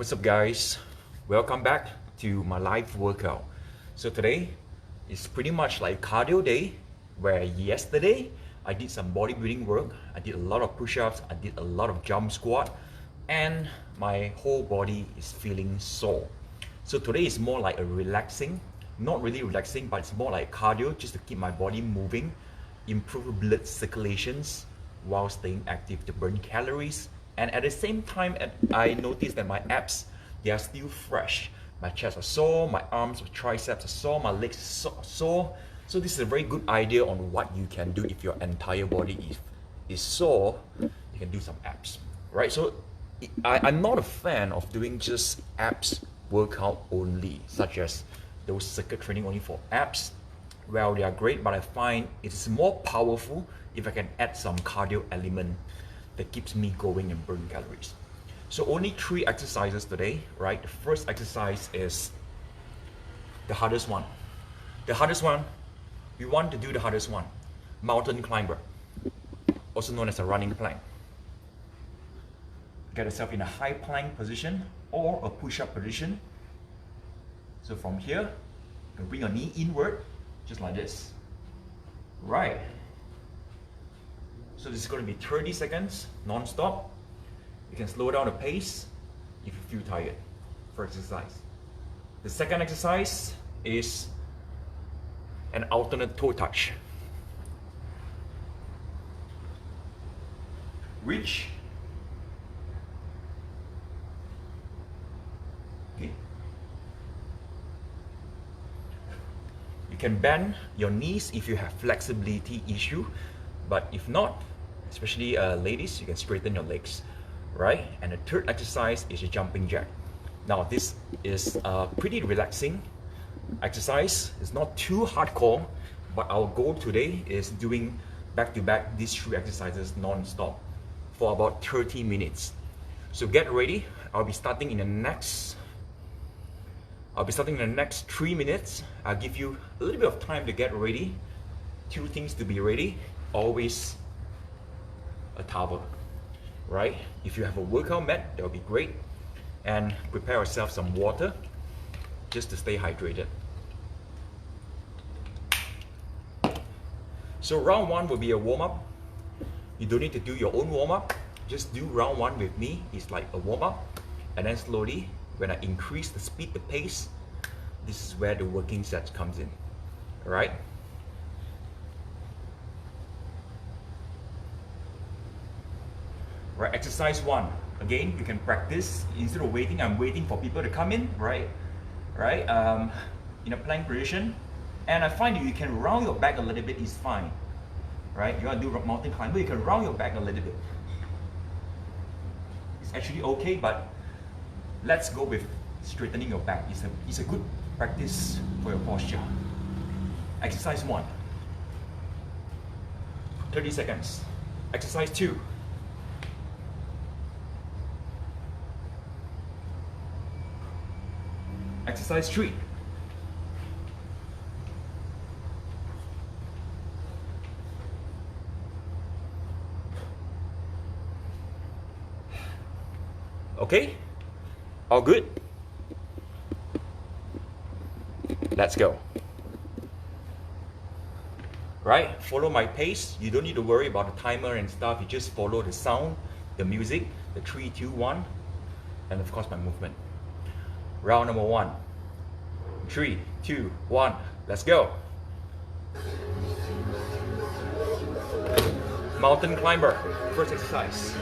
What's up, guys? Welcome back to my live workout. So today is pretty much like cardio day, where yesterday I did some bodybuilding work. I did a lot of push-ups, I did a lot of jump squat, and my whole body is feeling sore. So today is more like a relaxing, not really relaxing, but it's more like cardio, just to keep my body moving, improve blood circulations while staying active to burn calories. And at the same time, I noticed that my abs, they are still fresh. My chest are sore, my arms, my triceps are sore, my legs are sore. So this is a very good idea on what you can do if your entire body is sore. You can do some abs, right? So I'm not a fan of doing just abs workout only, such as those circuit training only for abs. Well, they are great, but I find it's more powerful if I can add some cardio element that keeps me going and burn calories. So only 3 exercises today, right? The first exercise is the hardest one. The hardest one, we want to do the hardest one. Mountain climber, also known as a running plank. Get yourself in a high plank position or a push-up position. So from here, you can bring your knee inward, just like this. Right. So this is going to be 30 seconds, non-stop. You can slow down the pace if you feel tired. First exercise. The second exercise is an alternate toe touch, which you can bend your knees if you have flexibility issue, but if not, especially ladies, you can straighten your legs, right? And the third exercise is a jumping jack. Now this is a pretty relaxing exercise. It's not too hardcore, but our goal today is doing back-to-back these 3 exercises non-stop for about 30 minutes. So get ready. I'll be starting in the next 3 minutes. I'll give you a little bit of time to get ready. 2 things to be ready. Always a towel, right? If you have a workout mat, that would be great. And prepare yourself some water just to stay hydrated. So round 1 will be a warm-up. You don't need to do your own warm-up. Just do round 1 with me. It's like a warm-up. And then slowly, when I increase the speed, the pace, this is where the working set comes in. All right? Right, exercise 1. Again, you can practice instead of waiting. I'm waiting for people to come in, right? Right, in a plank position. And I find that you can round your back a little bit is fine, right? You want to do mountain climber, you can round your back a little bit. It's actually okay, but let's go with straightening your back. It's a good practice for your posture. Exercise 1. 30 seconds. Exercise 2. Exercise 3. Okay? All good? Let's go. Right? Follow my pace. You don't need to worry about the timer and stuff. You just follow the sound, the music, the 3, 2, 1, and of course my movement. Round number 1. 3, 2, 1. Let's go. Mountain climber. First exercise.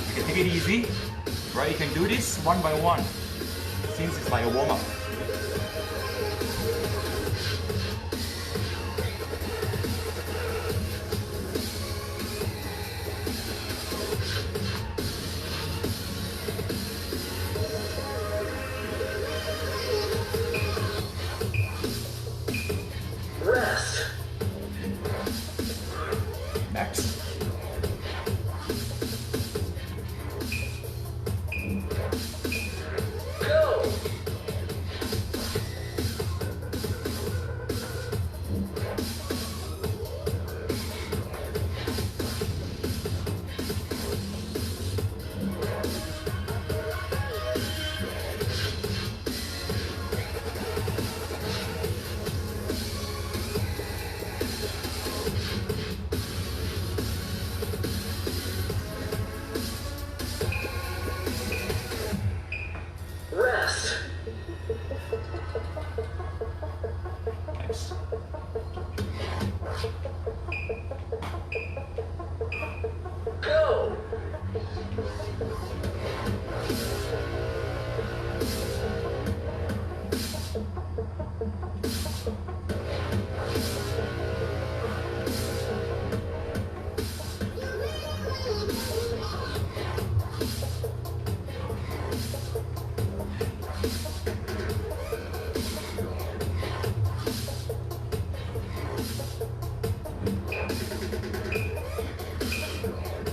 You can take it easy. Right, you can do this one by one, since it's like a warm-up. Rest. Next.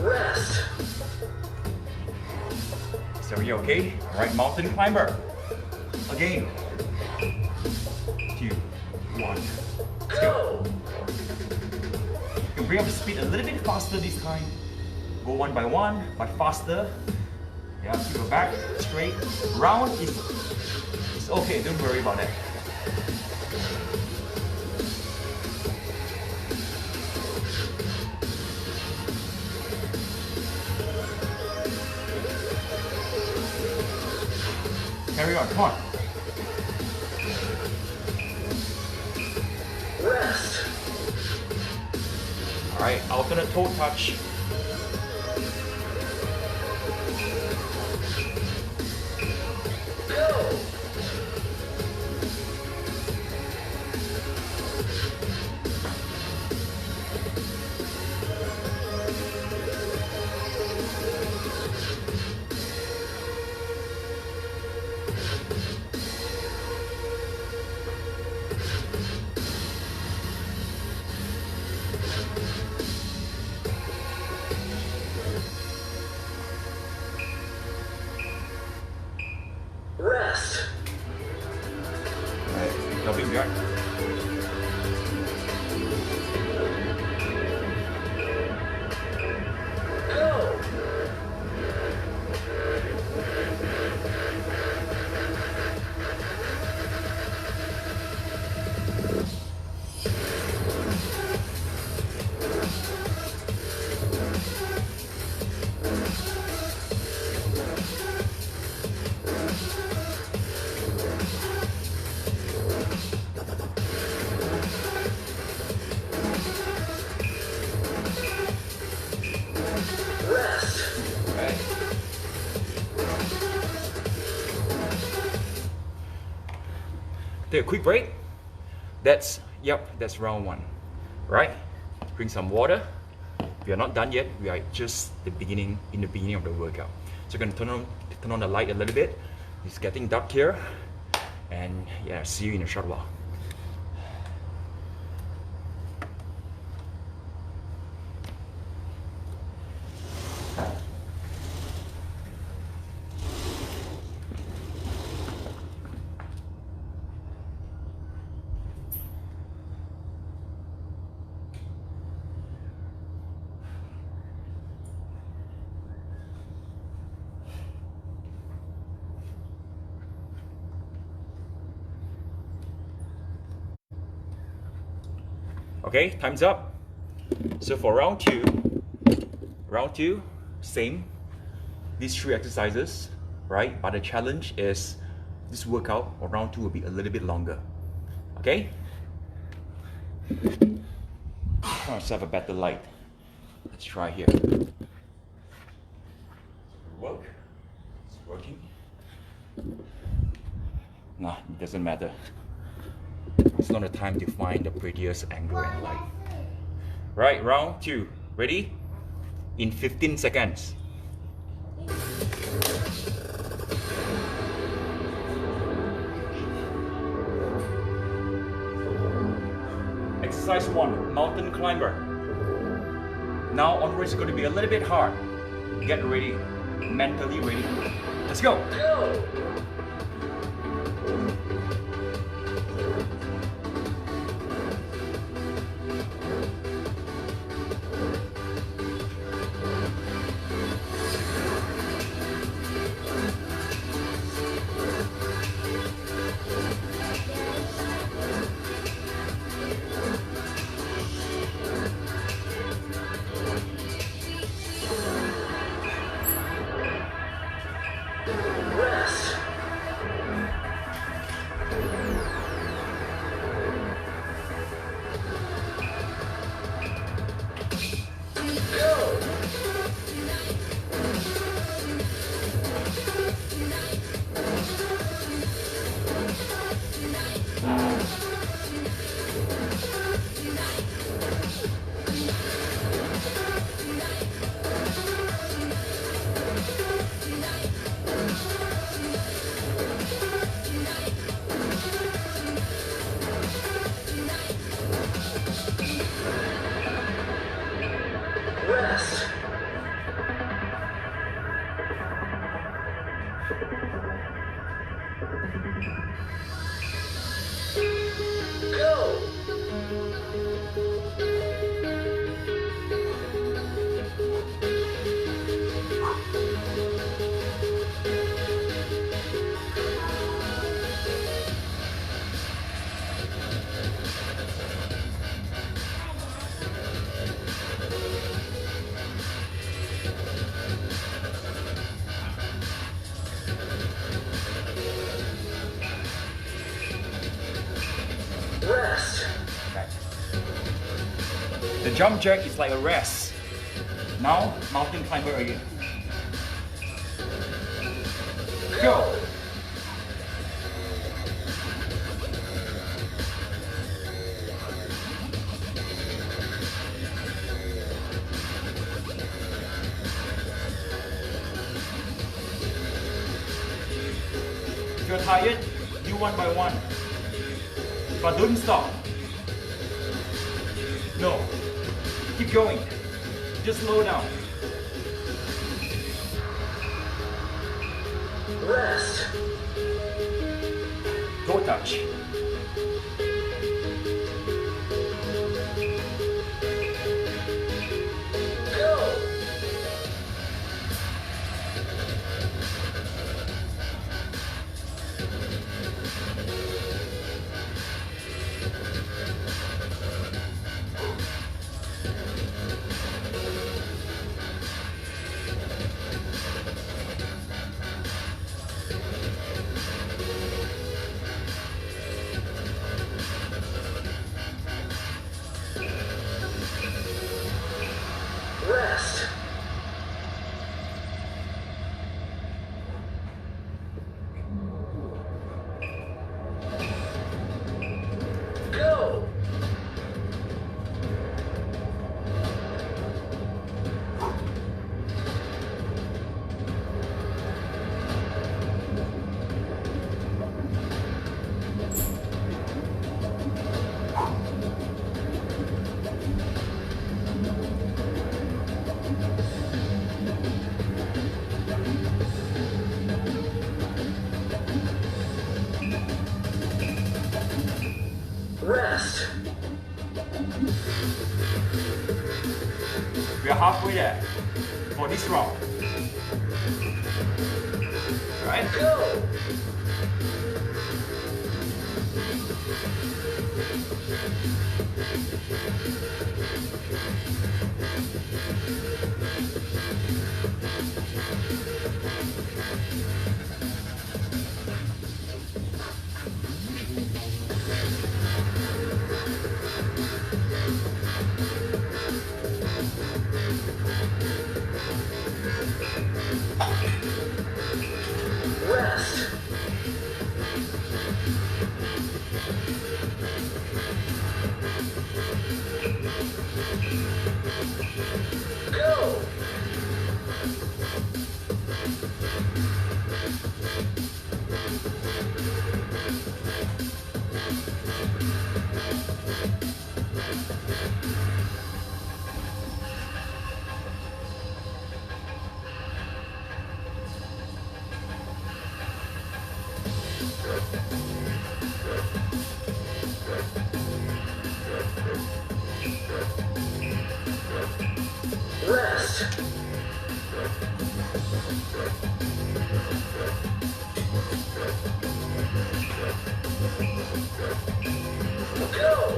Rest. So you okay? Alright, mountain climber. Again. 2, 1. Let's go. You can bring up the speed a little bit faster this time. Go one by one, but faster. Yeah, keep your back straight. Round is okay, don't worry about that. Carry on, come on. Rest. Alright, alternate toe touch. Go. Rest. Alright, jumping jack. Go. Rest. Alright. Take a quick break. That's round 1. Right? Drink some water. We are not done yet. We are just in the beginning of the workout. So we're gonna turn on the light a little bit. It's getting dark here. And yeah, see you in a short while. Okay, time's up. So for round two, same. These 3 exercises, right? But the challenge is this workout or round 2 will be a little bit longer. Okay? Let's have a better light. Let's try here. Work. It's working. Nah, it doesn't matter. It's not the time to find the prettiest angle and light. Right, round 2. Ready? In 15 seconds. Exercise 1, mountain climber. Now onwards, it's going to be a little bit hard. Get ready, mentally ready. Let's go. Go. Rest. jump jack is like a rest. Now, mountain climber again. Go! If you're tired, do one by one. But don't stop. No. Keep going. Just slow down. Rest. Toe touch. Go. Rest. Go. Rest. We are halfway there for this round. Right? Go. Rest. Go. Rest. Go.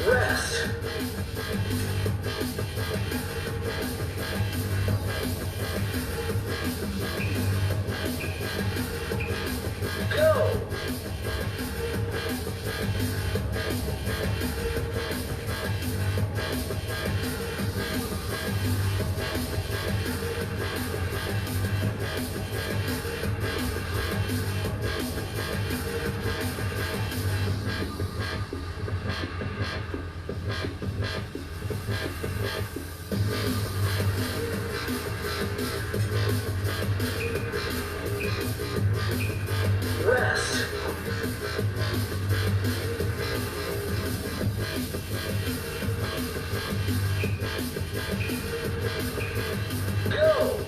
Rest. Go. Rest. Go.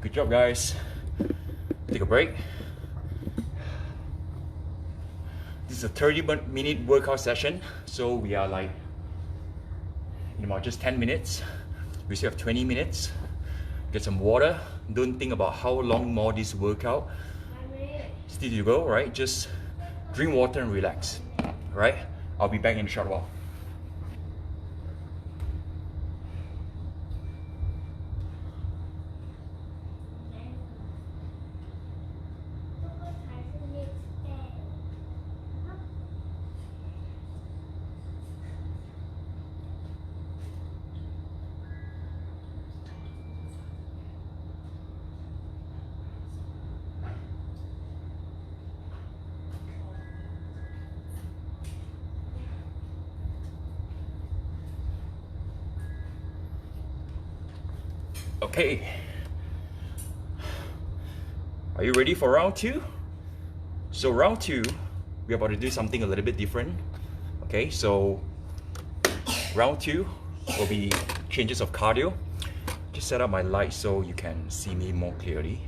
Good job, guys. Take a break. This is a 30-minute workout session, so we are like in about just 10 minutes. We still have 20 minutes. Get some water. Don't think about how long more this workout. Still to go, right? Just drink water and relax. Alright? I'll be back in a short while. Okay, are you ready for round two? So round two, we're about to do something a little bit different. Okay, so round two will be changes of cardio. Just set up my light so you can see me more clearly,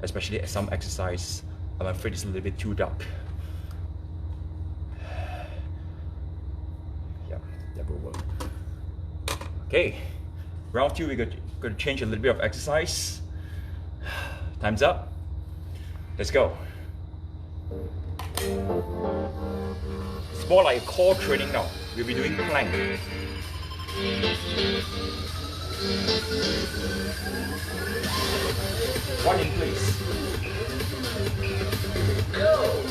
especially at some exercise. I'm afraid it's a little bit too dark. Yeah, that will work. Okay, round two, we're going to change a little bit of exercise. Time's up. Let's go. It's more like core training now. We'll be doing plank. One in place. Go!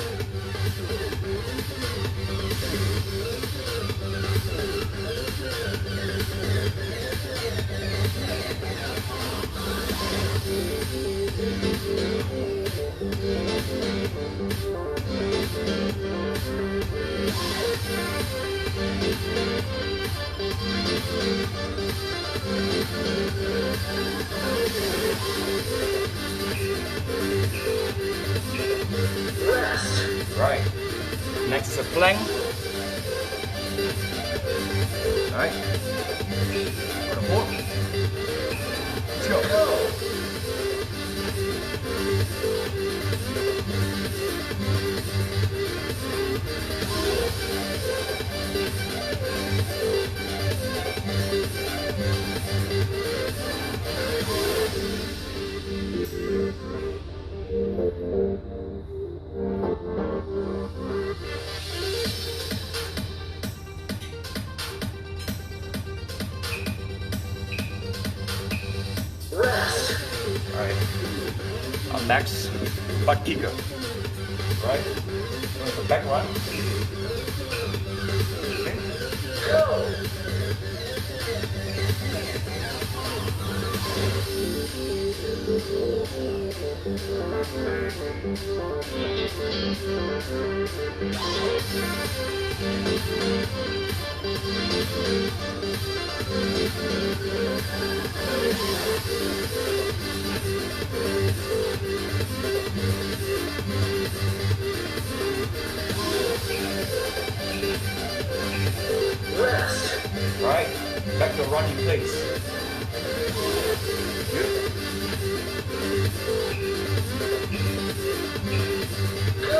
Rest. Right. Next is a plank. Alright. On the board. Let's go. Go! Rest. Alright. Next, butt kicker. Right? Going for back run. Okay. Go! Rest. Right? Back to run in place. Good. Go!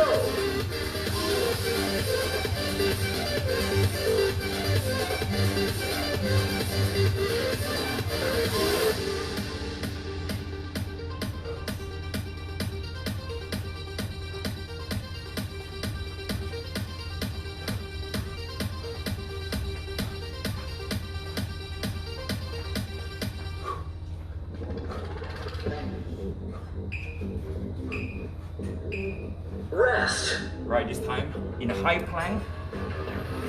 Rest. Right, this time in a high plank.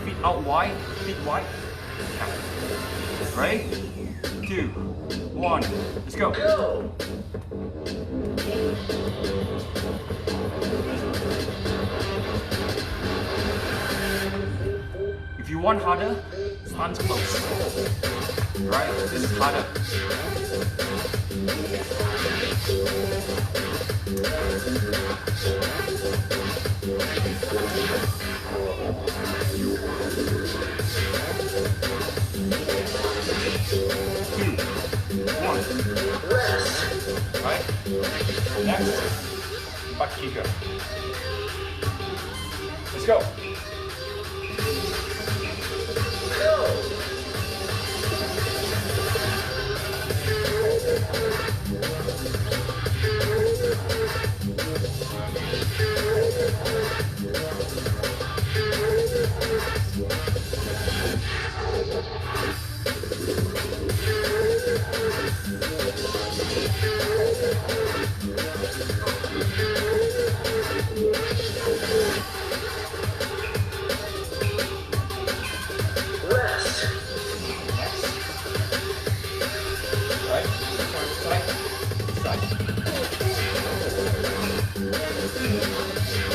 Feet out wide, feet wide. Right? 2, 1, let's go. Go! If you want harder, stand close. Right? This is harder. Right. Next. Butt kicker. Let's go. Rest. Right. Side. Side.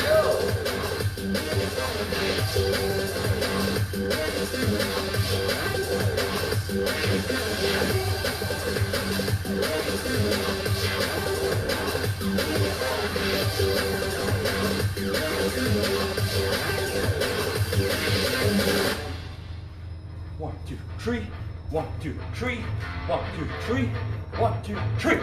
Go. 1, 2, 3. 1, 2, 3. 1, 2, 3. 1, 2, 3.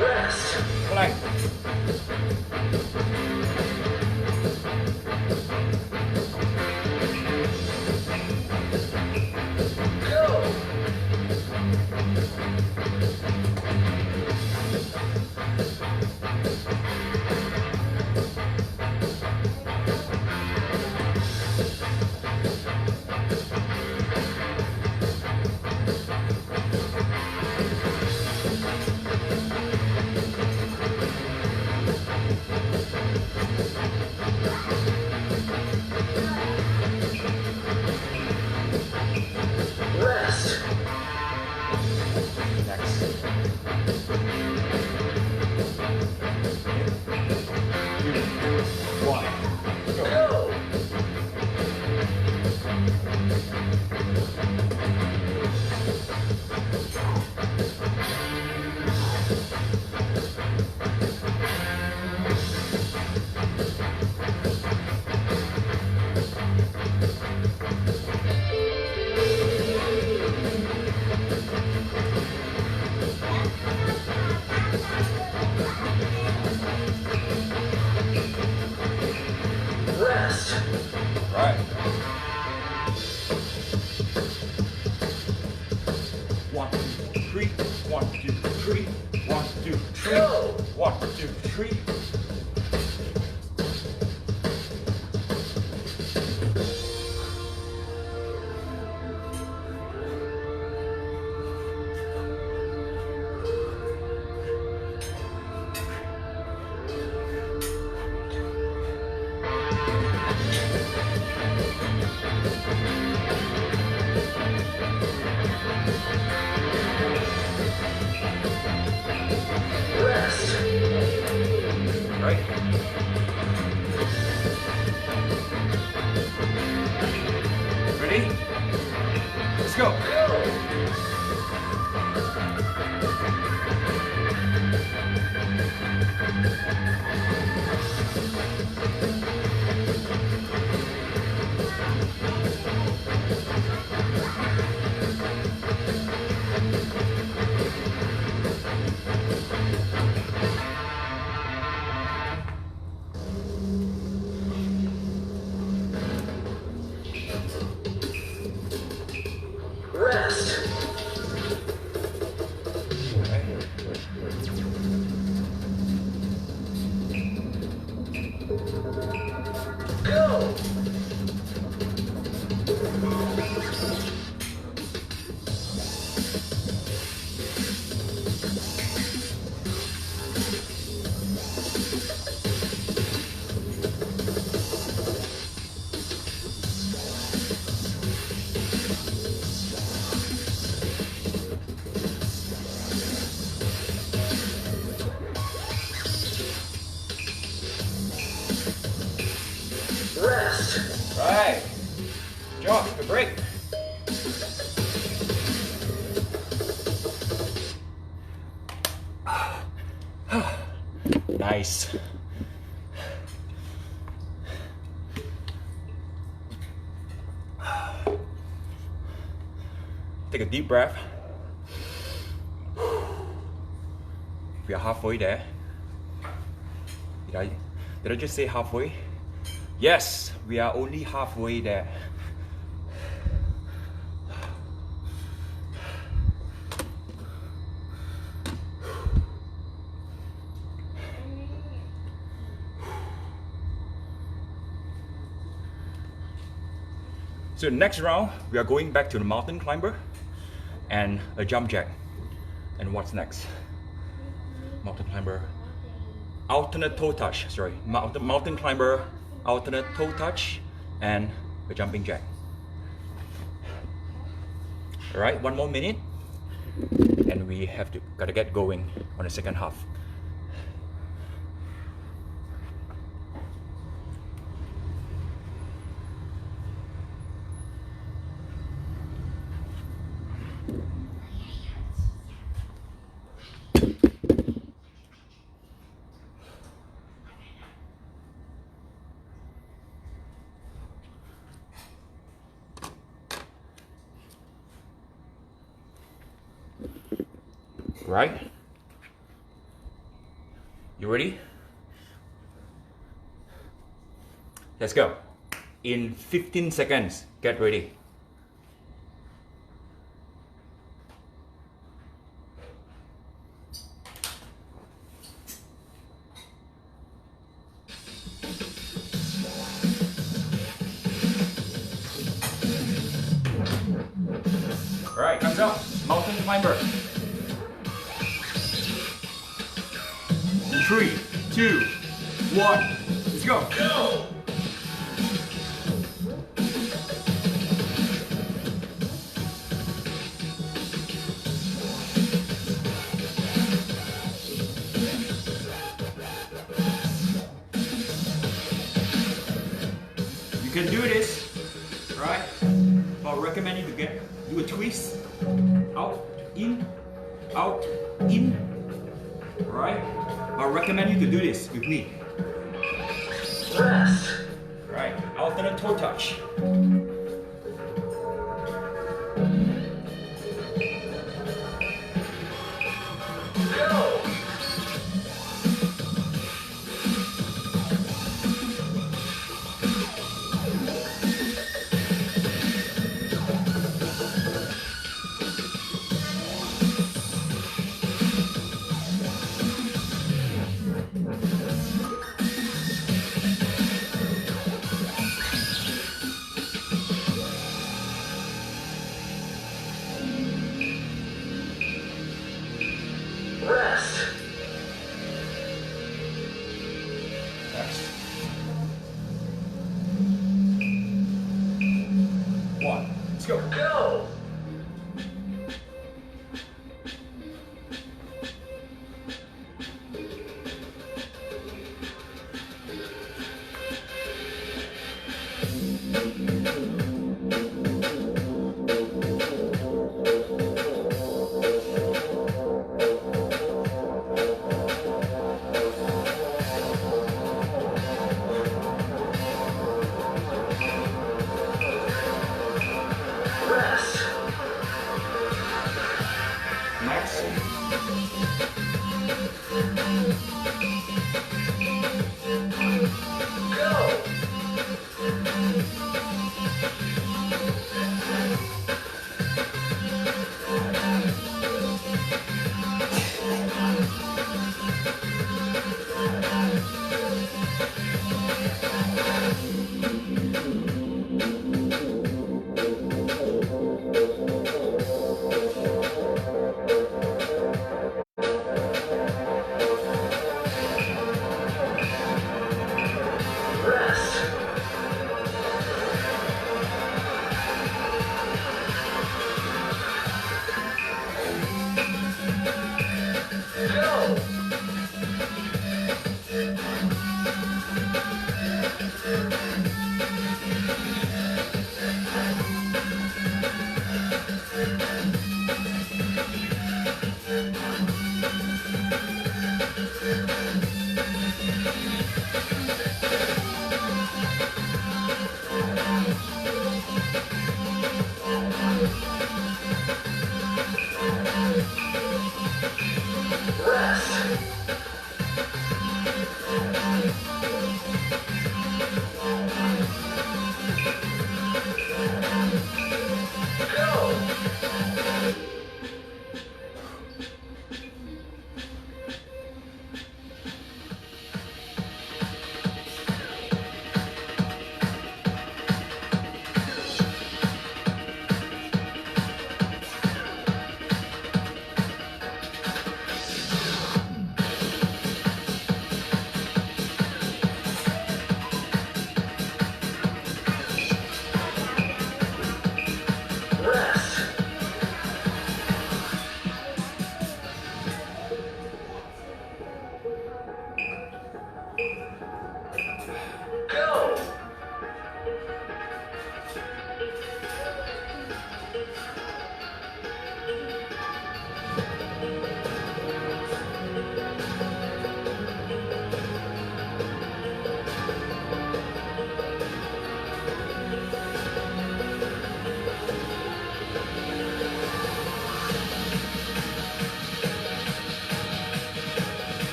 Rest. Plank. Go. Rest. Next. 2, 1. Go. Go. Rest. Right. 1, 2, 3. 1, 2, 3. 1, 2, 3. Go. 1, 2, 3. Rest. Right. Ready? Let's go. Go. Rest. Go. Rest. Right. Good job. Good break. Nice. Take a deep breath. We are halfway there. Did I just say halfway? Yes, we are only halfway there. So next round, we are going back to the mountain climber and a jump jack. And what's next? Mountain climber, alternate toe touch, sorry. Mountain climber, alternate toe touch, and a jumping jack. All right, 1 more minute. And we gotta get going on the second half. Right? You ready? Let's go. In 15 seconds, get ready. All right, comes up, mountain climber. 3, 2, 1, let's go. Go! You can do this, right? I'll recommend you to do a twist, out, in, right? I'll recommend you to do this with me. Rest. Right, alternate toe touch. Go! Rest. Next. 1, let's go. Go! Rest.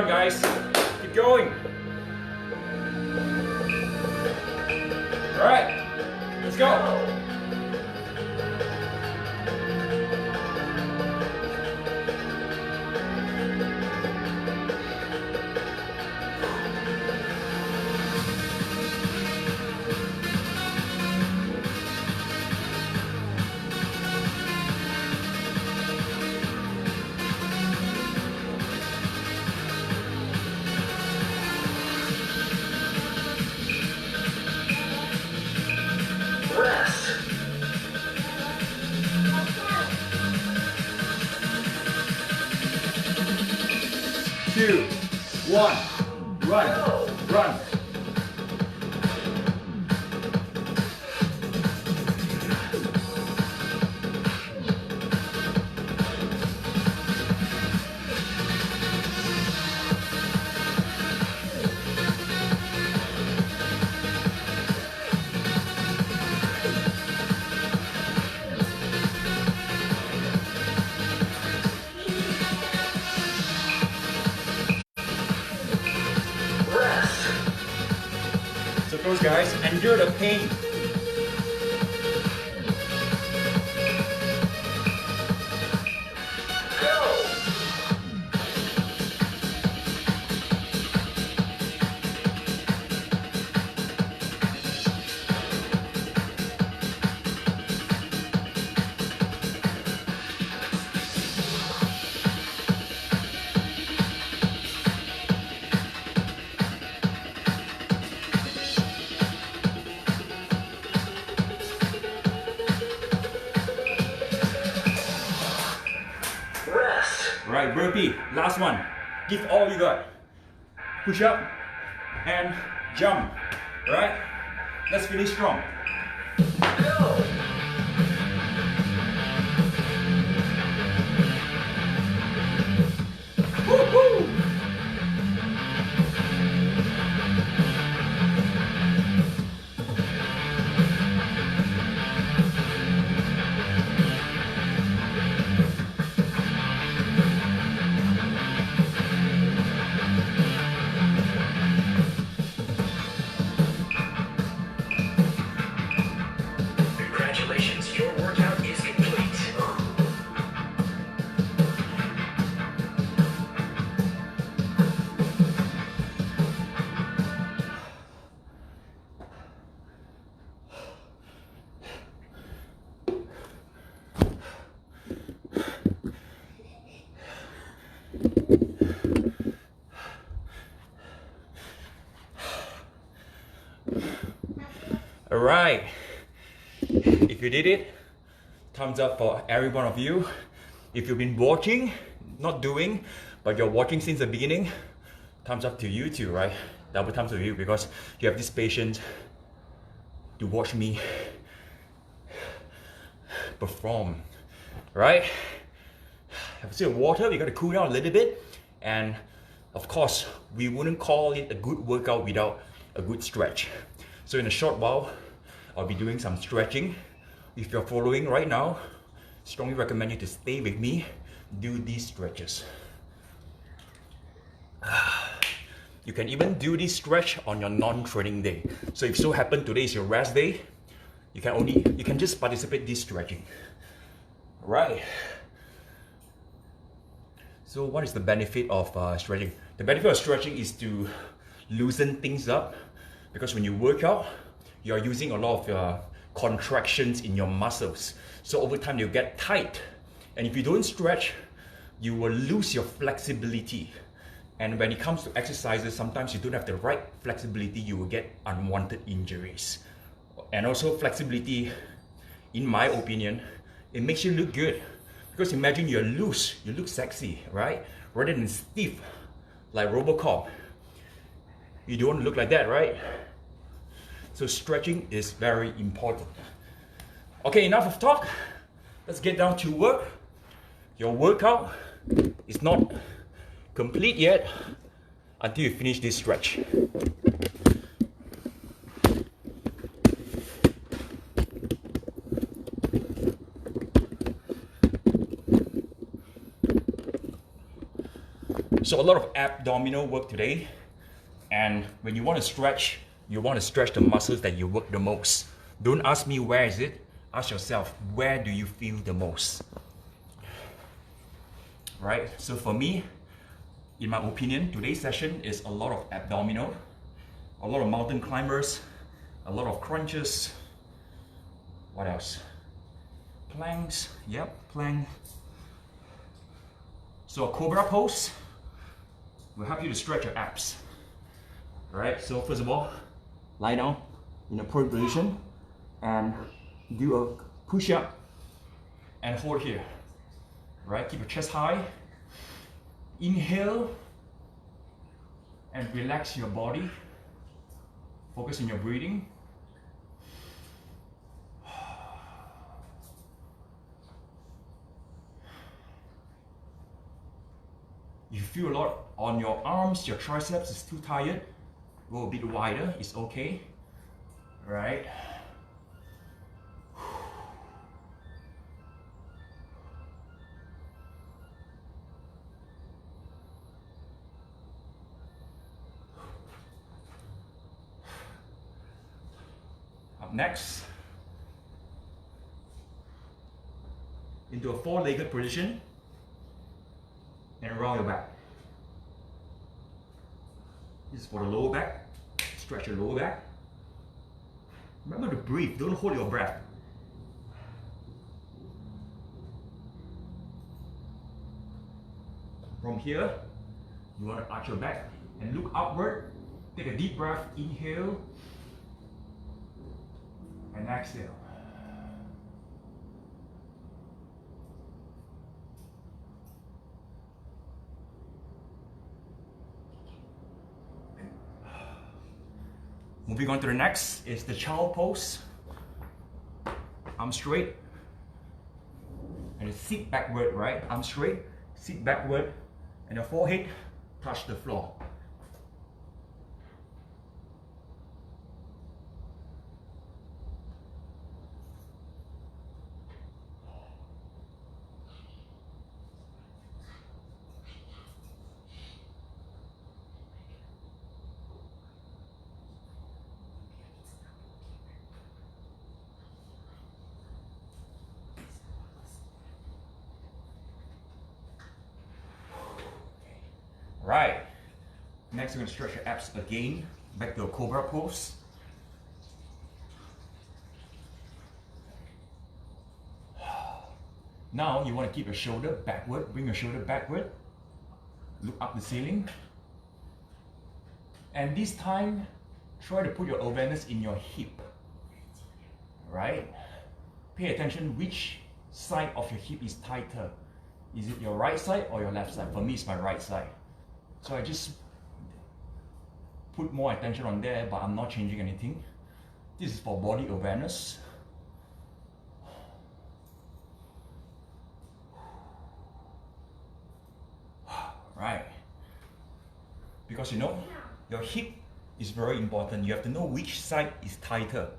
on, guys. Keep going. All right, let's go. Rest. 2, 1, run, run. Rest. So close, guys. Endure the pain. Go. Rest. Right, burpee. Last one. Give all you got. Push up and jump. Right? Let's finish strong. Go. Woo-hoo! Congratulations, your workout is complete. All right. If you did it, thumbs up for every one of you. If you've been watching, not doing, but you're watching since the beginning, thumbs up to you too, right? Double thumbs to you because you have this patience to watch me perform, right? Have a sip of water, we gotta cool down a little bit. And of course, we wouldn't call it a good workout without a good stretch. So in a short while, I'll be doing some stretching. If you're following right now, strongly recommend you to stay with me, do these stretches. You can even do this stretch on your non-training day. So if so happen today is your rest day, you can just participate this stretching. Right. So what is the benefit of stretching? The benefit of stretching is to loosen things up, because when you work out, you are using a lot of contractions in your muscles. So over time you get tight. And if you don't stretch, you will lose your flexibility. And when it comes to exercises, sometimes you don't have the right flexibility, you will get unwanted injuries. And also flexibility, in my opinion, it makes you look good. Because imagine you're loose, you look sexy, right? Rather than stiff, like Robocop. You don't look like that, right? So stretching is very important. Okay, enough of talk. Let's get down to work. Your workout is not complete yet until you finish this stretch. So a lot of abdominal work today. And when you want to stretch the muscles that you work the most. Don't ask me where is it. Ask yourself, where do you feel the most? Right? So for me, in my opinion, today's session is a lot of abdominal, a lot of mountain climbers, a lot of crunches. What else? Planks. Yep, plank. So a cobra pose will help you to stretch your abs. Alright, so first of all, lie down in a prone position and do a push-up and hold here. Right, keep your chest high. Inhale and relax your body. Focus on your breathing. If you feel a lot on your arms, your triceps is too tired, go a bit wider, it's okay. Right? Up next, into a four-legged position and round your back. This is for the lower back. Stretch your lower back. Remember to breathe, don't hold your breath. From here, you want to arch your back and look upward. Take a deep breath, inhale and exhale. Moving on to the next is the child pose. Arm straight. And sit backward, right? Arm straight, sit backward, and your forehead touch the floor. Right. Next, we're going to stretch your abs again. Back to a cobra pose. Now, you want to keep your shoulder backward. Bring your shoulder backward. Look up the ceiling. And this time, try to put your awareness in your hip. Right? Pay attention which side of your hip is tighter. Is it your right side or your left side? For me, it's my right side. So I just put more attention on there, but I'm not changing anything. This is for body awareness. Right. Because you know, your hip is very important. You have to know which side is tighter.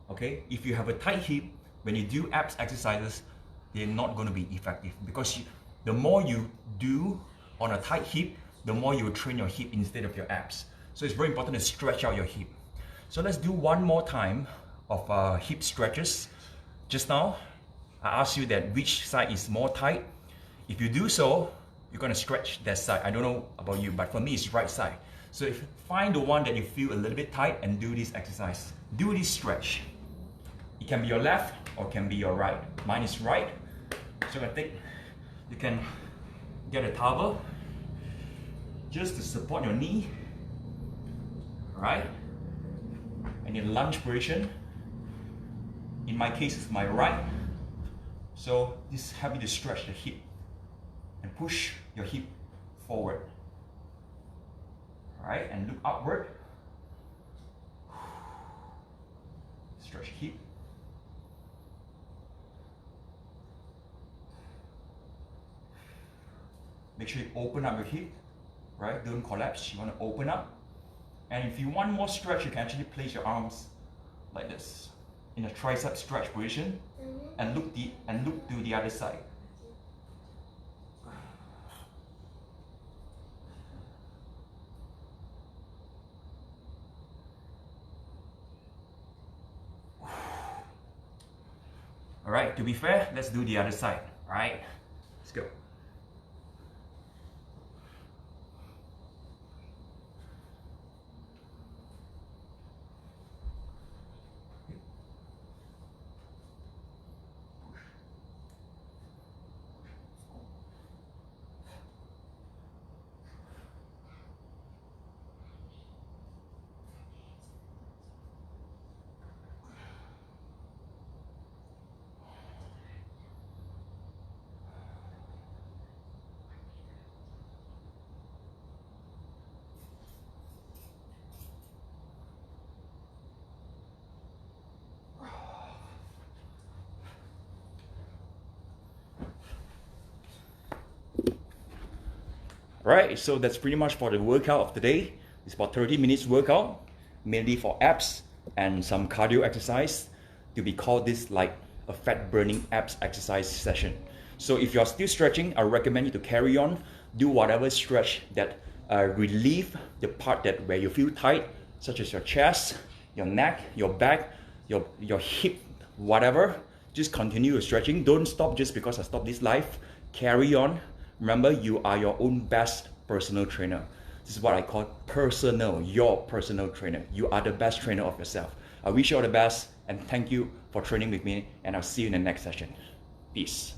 Okay? If you have a tight hip, when you do abs exercises, they're not going to be effective. Because the more you do on a tight hip, the more you train your hip instead of your abs. So it's very important to stretch out your hip. So let's do one more time of hip stretches. Just now, I asked you that which side is more tight. If you do so, you're gonna stretch that side. I don't know about you, but for me, it's right side. So if you find the one that you feel a little bit tight and do this exercise. Do this stretch. It can be your left or it can be your right. Mine is right. So you can get a towel just to support your knee, right? And in lunge position, in my case, it's my right. So this helps you to stretch the hip and push your hip forward. All right, and look upward. Stretch hip. Make sure you open up your hip, right? Don't collapse, you want to open up. And if you want more stretch, you can actually place your arms like this in a tricep stretch position and look to the other side. Alright, to be fair, let's do the other side. Alright, let's go. Right, so that's pretty much for the workout of today. It's about 30 minutes workout, mainly for abs and some cardio exercise, to be called this like a fat burning abs exercise session. So if you're still stretching, I recommend you to carry on, do whatever stretch that relieve the part that where you feel tight, such as your chest, your neck, your back, your hip, whatever. Just continue your stretching. Don't stop just because I stopped this live. Carry on. Remember, you are your own best personal trainer. This is what I call personal, your personal trainer. You are the best trainer of yourself. I wish you all the best and thank you for training with me, and I'll see you in the next session. Peace.